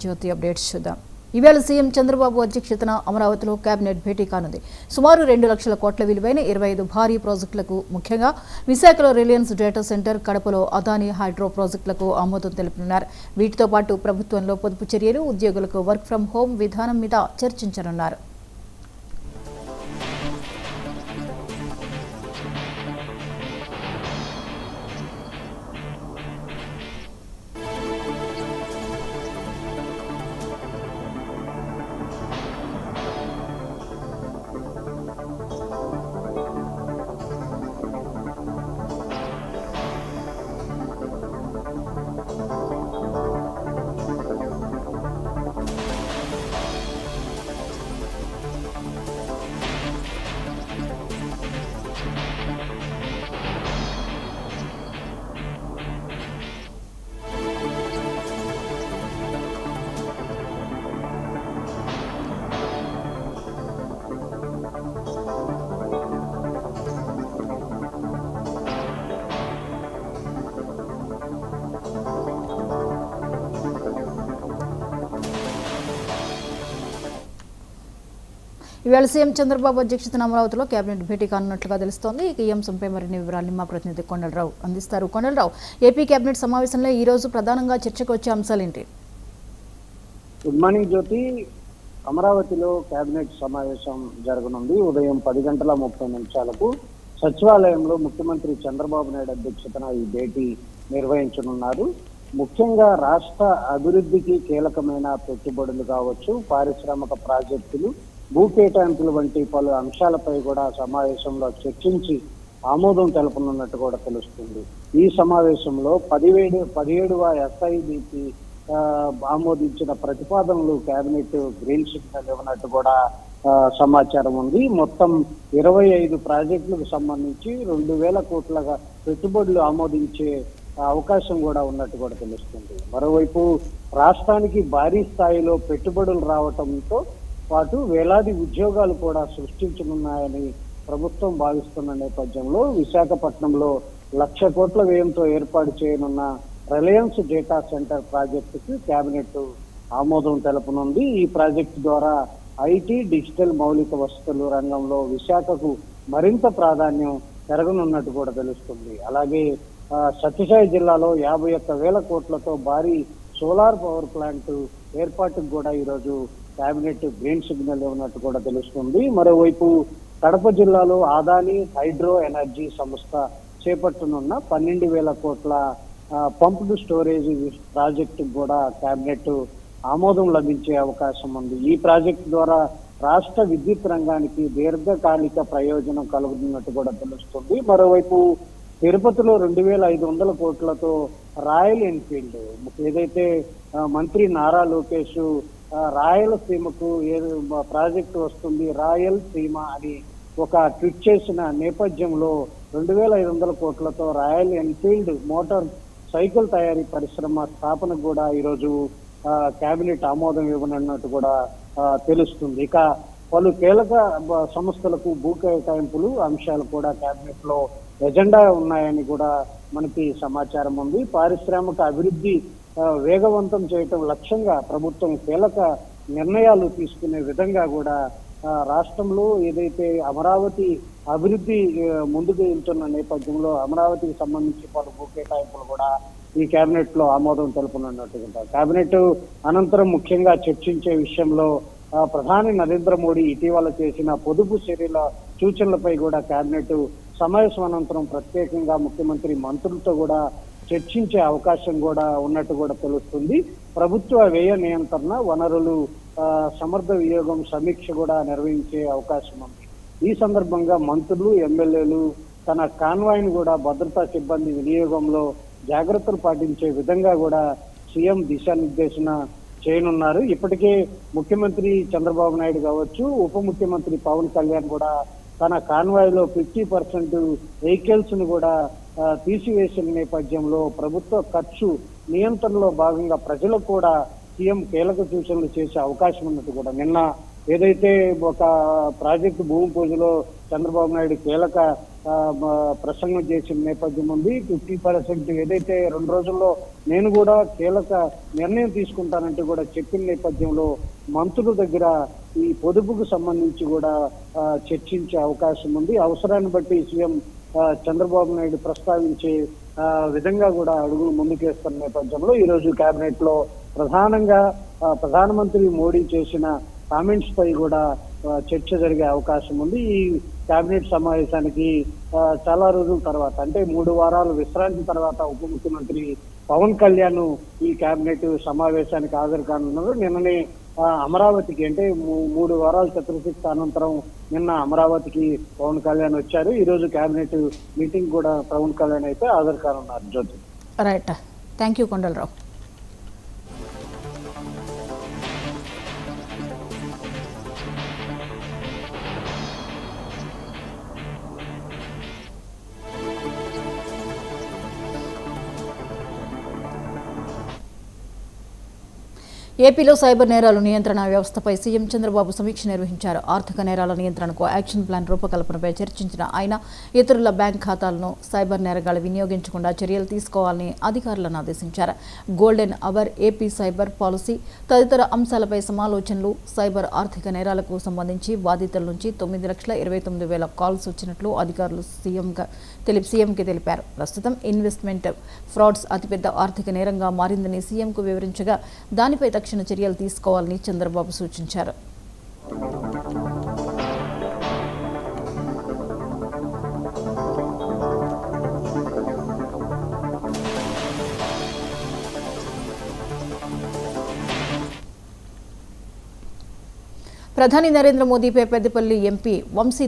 జ్యోతి updates చూద్దాం. ఇవాళ CM Chandrababu అధ్యక్షతన అమరావతిలో కేబినెట్ భేటీ కానుంది. సుమారు 2 లక్షల కోట్ల విలువైన 25 భారీ ప్రాజెక్టులకు, ముఖ్యంగా విశాఖలో రిలయన్స్ డేటా సెంటర్, కడపలో అదానీ హైడ్రో ప్రాజెక్టులకు ఆమోదం తెలుపనున్నారు. వీటితో పాటు ప్రభుత్వంలో పొదుపు చర్యలు, ఉద్యోగులకు వర్క్ ఫ్రం హోం విధానం మీద చర్చించనున్నారు. ఇవాళ సీఎం చంద్రబాబు అధ్యక్షతన అమరావతిలో కేబినెట్ భేటీ కానున్నట్లుగా తెలుస్తోంది. ఈ అంశంపై మరిన్ని వివరాలు మా ప్రతినిధి కొండలరావు అందిస్తారు. కొండలరావు, ఏపీ కేబినెట్ సమావేశంలో ఈ రోజు ప్రధానంగా చర్చకు వచ్చే అంశాలేంటి? గుడ్ మార్నింగ్ జ్యోతి. అమరావతిలో కేబినెట్ సమావేశం జరగనుంది. ఉదయం 10:30 సచివాలయంలో ముఖ్యమంత్రి చంద్రబాబు నాయుడు అధ్యక్షతన ఈ భేటీ నిర్వహించనున్నారు. ముఖ్యంగా రాష్ట్ర అభివృద్ధికి కీలకమైన పెట్టుబడులు కావచ్చు, పారిశ్రామిక ప్రాజెక్టులు, భూ కేటాయింపులు వంటి పలు అంశాలపై కూడా సమావేశంలో చర్చించి ఆమోదం తెలపనున్నట్టు కూడా తెలుస్తుంది. ఈ సమావేశంలో 17వ SIBP ఆమోదించిన ప్రతిపాదనలు కేబినెట్ గ్రీన్ సిగ్నల్ ఇవ్వనట్టు కూడా సమాచారం ఉంది. మొత్తం 25 ప్రాజెక్టులకు సంబంధించి 2,000 కోట్ల పెట్టుబడులు ఆమోదించే అవకాశం కూడా ఉన్నట్టు కూడా తెలుస్తుంది. మరోవైపు రాష్ట్రానికి భారీ స్థాయిలో పెట్టుబడులు రావటంతో పాటు వేలాది ఉద్యోగాలు కూడా సృష్టించనున్నాయని ప్రభుత్వం భావిస్తున్న నేపథ్యంలో విశాఖపట్నంలో 1,00,000 కోట్ల వ్యయంతో ఏర్పాటు చేయనున్న రిలయన్స్ డేటా సెంటర్ ప్రాజెక్టుకి కేబినెట్ ఆమోదం తెలపనుంది. ఈ ప్రాజెక్టు ద్వారా IT, డిజిటల్ మౌలిక వసతుల రంగంలో విశాఖకు మరింత ప్రాధాన్యం పెరగనున్నట్టు కూడా తెలుస్తుంది. అలాగే సత్యసాయి జిల్లాలో 51,000 కోట్లతో భారీ సోలార్ పవర్ ప్లాంట్ ఏర్పాటుకు కూడా ఈరోజు కేబినెట్ గ్రీన్ సిగ్నల్ ఇవ్వనట్టు కూడా తెలుస్తుంది. మరోవైపు కడప జిల్లాలో అదానీ హైడ్రో ఎనర్జీ సంస్థ చేపట్టనున్న 12,000 కోట్ల పంప్డ్ స్టోరేజ్ ప్రాజెక్టు కూడా కేబినెట్ ఆమోదం లభించే అవకాశం ఉంది. ఈ ప్రాజెక్టు ద్వారా రాష్ట్ర విద్యుత్ రంగానికి దీర్ఘకాలిక ప్రయోజనం కలుగుతున్నట్టు కూడా తెలుస్తుంది. మరోవైపు తిరుపతిలో 2,500 కోట్లతో రాయల్ ఎన్ఫీల్డ్, ఏదైతే మంత్రి నారా లోకేష్ రాయలసీమకు ప్రాజెక్టు వస్తుంది, రాయల్ సీమ అని ఒక ట్వీట్ చేసిన నేపథ్యంలో 2,500 కోట్లతో రాయల్ ఎన్ఫీల్డ్ మోటార్ సైకిల్ తయారీ పరిశ్రమ స్థాపనకు కూడా ఈరోజు కేబినెట్ ఆమోదం ఇవ్వనున్నట్టు కూడా తెలుస్తుంది. ఇక పలు కీలక సంస్థలకు భూ కేటాయింపులు అంశాలు కూడా కేబినెట్ లో ఎజెండా ఉన్నాయని కూడా మనకి సమాచారం ఉంది. పారిశ్రామిక అభివృద్ధి వేగవంతం చేయటం లక్ష్యంగా ప్రభుత్వం కీలక నిర్ణయాలు తీసుకునే విధంగా కూడా రాష్ట్రంలో ఏదైతే అమరావతి అభివృద్ధి ముందుకు వెళ్తున్న నేపథ్యంలో అమరావతికి సంబంధించి పలు భూ కేటాయింపులు కూడా ఈ కేబినెట్ లో ఆమోదం తెలుపనున్నట్టుగా కేబినెట్ అనంతరం ముఖ్యంగా చర్చించే విషయంలో ప్రధాని నరేంద్ర మోడీ ఇటీవల చేసిన పొదుపు చర్యల సూచనలపై కూడా కేబినెట్ సమావేశం అనంతరం ప్రత్యేకంగా ముఖ్యమంత్రి మంత్రులతో కూడా చర్చించే అవకాశం కూడా ఉన్నట్టు కూడా తెలుస్తుంది. ప్రభుత్వ వ్యయ నియంత్రణ, వనరులు సమర్థ వినియోగం సమీక్ష కూడా నిర్వహించే అవకాశం ఉంది. ఈ సందర్భంగా మంత్రులు, ఎమ్మెల్యేలు తన కాన్వాయ్ను కూడా భద్రతా సిబ్బంది వినియోగంలో జాగ్రత్తలు పాటించే విధంగా కూడా సీఎం దిశానిర్దేశన చేయనున్నారు. ఇప్పటికే ముఖ్యమంత్రి చంద్రబాబు నాయుడు కావచ్చు, ఉప ముఖ్యమంత్రి పవన్ కళ్యాణ్ కూడా తన కాన్వాయ్లో 50% వెహికల్స్ ను కూడా తీసివేసిన నేపథ్యంలో ప్రభుత్వ ఖర్చు నియంత్రణలో భాగంగా ప్రజలకు కూడా సీఎం కీలక సూచనలు చేసే అవకాశం ఉన్నట్టు కూడా నిన్న ఏదైతే ఒక ప్రాజెక్టు భూమి పూజలో చంద్రబాబు నాయుడు కీలక ప్రసంగం చేసిన నేపథ్యం ఉంది. 50% ఏదైతే 2 రోజుల్లో నేను కూడా కీలక నిర్ణయం తీసుకుంటానంటే కూడా చెప్పిన నేపథ్యంలో మంత్రుల దగ్గర ఈ పొదుపుకు సంబంధించి కూడా చర్చించే అవకాశం ఉంది. అవసరాన్ని బట్టి సీఎం చంద్రబాబు నాయుడు ప్రస్తావించే విధంగా కూడా అడుగులు ముందుకేస్తున్న నేపథ్యంలో ఈ రోజు కేబినెట్ లో ప్రధానంగా ప్రధానమంత్రి మోడీ చేసిన కామెంట్స్ పై కూడా చర్చ జరిగే అవకాశం ఉంది. ఈ కేబినెట్ సమావేశానికి చాలా రోజుల తర్వాత అంటే 3 వారాలు విశ్రాంతి తర్వాత ఉప ముఖ్యమంత్రి పవన్ కళ్యాణ్ ఈ కేబినెట్ సమావేశానికి హాజరు కానున్నారు. నిన్ననే అమరావతికి అంటే 3 వారాల చతుర్శిక్ష అనంతరం నిన్న అమరావతికి పవన్ కళ్యాణ్ వచ్చారు. ఈ రోజు కేబినెట్ మీటింగ్ కూడా పవన్ కళ్యాణ్ అయితే హాజరు కానున్నారు. Jyothi. Right, thank you Kondalarao. ఏపీలో సైబర్ నేరాల నియంత్రణ వ్యవస్థపై సీఎం చంద్రబాబు సమీక్ష నిర్వహించారు. ఆర్థిక నేరాల నియంత్రణకు యాక్షన్ ప్లాన్ రూపకల్పనపై చర్చించిన ఆయన ఇతరుల బ్యాంక్ ఖాతాలను సైబర్ నేరగాళ్లు వినియోగించకుండా చర్యలు తీసుకోవాలని అధికారులను ఆదేశించారు. Golden hour, AP cyber policy తదితర అంశాలపై సమాలోచనలు. సైబర్ ఆర్థిక నేరాలకు సంబంధించి బాధితుల నుంచి 9,29,000 కాల్స్ వచ్చినట్లు అధికారులు సీఎంకి తెలిపారు. ప్రస్తుతం ఇన్వెస్ట్మెంట్ ఫ్రాడ్స్ అతిపెద్ద ఆర్థిక నేరంగా మారిందని సీఎంకు వివరించగా దానిపై తక్షణ చర్యలు తీసుకోవాలని చంద్రబాబు సూచించారు. ప్రధాని నరేంద్ర మోదీపై పెద్దపల్లి ఎంపీ వంశీ